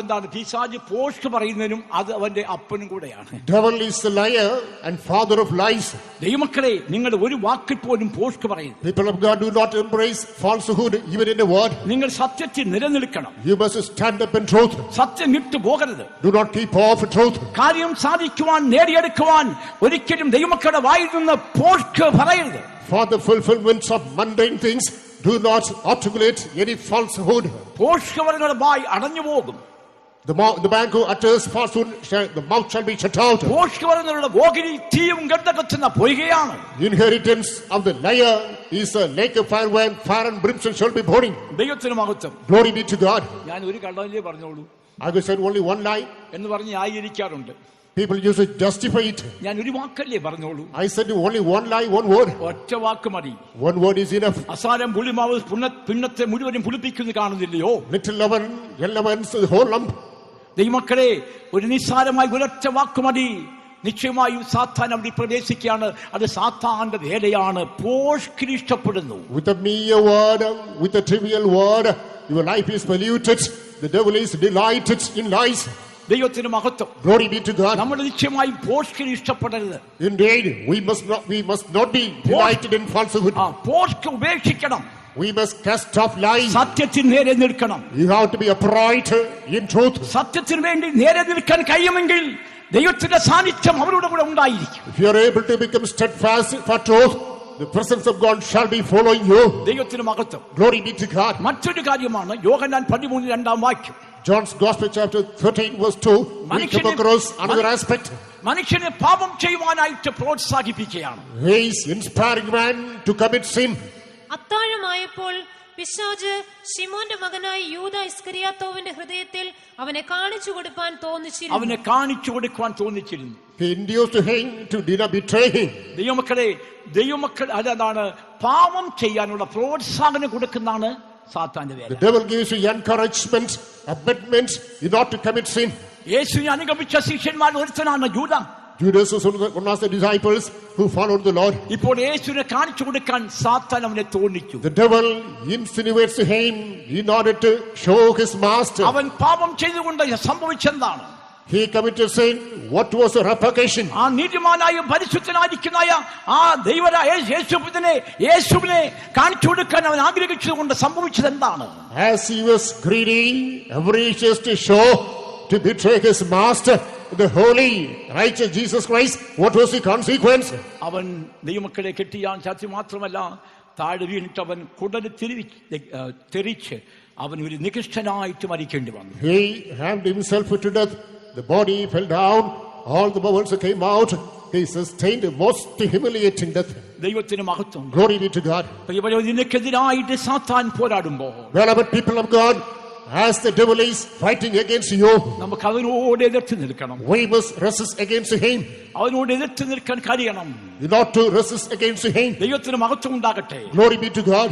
അവന്താണ് പിശാച് പോഷ്ക് പറയുന്നതിനും അത് അവന്റെ അപ്പനും കൂടെയാണ്. Devil is the liar and father of lies. ദൈവമക്കളെ, നിങ്ങൾ ഒരു വാക്കിൽ പോലും പോഷ്ക് പറയുന്നു. People of God, do not embrace falsehood even in a word. നിങ്ങൾ സത്യത്തിൽ നിലനിൽക്കണം. You must stand up in truth. സത്യം വിട്ടു പോകരുത്. Do not keep off truth. കാര്യം സാധിക്കുവാൻ, നേടിയെടുക്കുവാൻ ഒരിക്കലും ദൈവമക്കളുടെ വായിൽ നിന്ന് പോഷ്ക് പറയരുത്. For the fulfillment of mundane things, do not articulate any falsehood. പോഷ്ക് പറയുന്ന വായ് അടഞ്ഞു പോകും. The man who utters falsehood, the mouth shall be shut out. പോഷ്ക് പറയുന്നവരുടെ ഓഹരി തീയും ഗന്ധകത്തുന്ന പൊയ്കയാണ്. Inheritance of the liar is a lake of fire where fire and brimstone shall be burning. ദൈവത്തിന് മഹത്വം. Glory be to God. ഞാൻ ഒരു കള്ളമല്ലേ പറഞ്ഞോളൂ. I will say only one lie എന്ന് പറഞ്ഞ് ന്യായീകരിക്കാറുണ്ട്. People use to justify it. ഞാൻ ഒരു വാക്കല്ലേ പറഞ്ഞോളൂ. I said only one lie, one word. ഒറ്റ വാക്ക് മതി. One word is enough. അസാരം പുളിമാവ് പിണ്ണത്തെ മുഴുവനും പുളിപ്പിക്കുന്നത് കാണുന്നില്ലയോ? Little leaven leavens the whole lump. ദൈവമക്കളെ, ഒരു നിസ്സാരമായി ഒരൊറ്റ വാക്ക് മതി. നിശ്ചയമായും സാത്താൻ അവിടെ പ്രവേശിക്കുകയാണ്. അത് സാത്താന്റെ വേലയാണ്. പോഷ്കിന് ഇഷ്ടപ്പെടുന്നു. With a mere word, with a trivial word, your life is polluted. The devil is delighted in lies. ദൈവത്തിന് മഹത്വം. Glory be to God. നമ്മൾ നിശ്ചയമായും പോസ്റ്റിന് ഇഷ്ടപ്പെടരുത്. Indeed, we must not be delighted in falsehood. പോസ്റ്റ് ഉപേക്ഷിക്കണം. We must cast off lies. സത്യത്തിന് നേരെ നിൽക്കണം. You have to be upright in truth. സത്യത്തിന് വേണ്ടി നേരെ നിൽക്കാൻ കഴിയുമെങ്കിൽ ദൈവത്തിന്റെ സാന്നിധ്യം അവരുടെ കൂടെ ഉണ്ടായിരിക്കും. If you are able to become steadfast for truth, the presence of God shall be following you. ദൈവത്തിന് മഹത്വം. Glory be to God. മറ്റൊരു കാര്യമാണ് യോഹന്നാൻ 13:2 John's Gospel chapter 13 verse 2. We come across another aspect. മനുഷ്യനെ പാപം ചെയ്യുവാനായിട്ട് പ്രോത്സാഹിപ്പിക്കുകയാണ്. He is inspiring man to commit sin. അത്താഴമായപ്പോൾ പിശാച് ശിമോന്റെ മകനായ യൂദ ഇസ്കറിയാത്തോവിന്റെ ഹൃദയത്തിൽ അവനെ കാണിച്ചു കൊടുക്കാൻ തോന്നിച്ചിരുന്നു. He induced him to betray him. ദൈവമക്കൾ അതാണ് പാപം ചെയ്യാനുള്ള പ്രോത്സാഹനം കൊടുക്കുന്നതാണ് സാത്താന്റെ വേല. The devil gives you encouragement, abetment in order to commit sin. യേശുവിനെ അനുഗമിച്ച ശിഷ്യന്മാരിൽ ഒരുത്തനാണ് യൂദ. Judas was one of the disciples who followed the Lord. ഇപ്പോൾ യേശുവിനെ കാണിച്ചു കൊടുക്കാൻ സാത്താൻ അവനെ തോന്നിച്ചു. The devil insinuates to him in order to show his master. അവൻ പാപം ചെയ്തുകൊണ്ട് സംഭവിച്ചെന്താണ്? He committed sin. What was the repercussion? ആ നീതിമാനായ പരിശുദ്ധനായിരിക്കുന്നതായ ആ ദൈവരായ യേശുവിനെ കാണിച്ചു കൊടുക്കാൻ അവൻ ആഗ്രഹിച്ചതുകൊണ്ട് സംഭവിച്ചത് എന്താണ്? As he was greedy, avaricious to show, to betray his master, the holy, righteous Jesus Christ, what was the consequence? അവൻ ദൈവമക്കളെ കെട്ടിയാൻ സാധ്യം മാത്രമല്ല, താഴെ വീണിട്ട് അവൻ കുടല് തെറിച്ച് അവൻ ഒരു നികൃഷ്ടനായിട്ട് മരിക്കേണ്ടി വന്നു. He hammed himself to death. The body fell down. All the bowels came out. He sustained a most humiliating death. ദൈവത്തിന് മഹത്വം. Glory be to God. ഇതിനെതിരായിട്ട് സാത്താൻ പോരാടുമ്പോൾ, beloved people of God, as the devil is fighting against you, നമുക്ക് അവനോട് എതിർത്ത് നിൽക്കണം. we must resist against him. അവനോട് എതിർത്ത് നിൽക്കാൻ കഴിയണം. In order to resist against him, ദൈവത്തിന് മഹത്വം ഉണ്ടാകട്ടെ. glory be to God.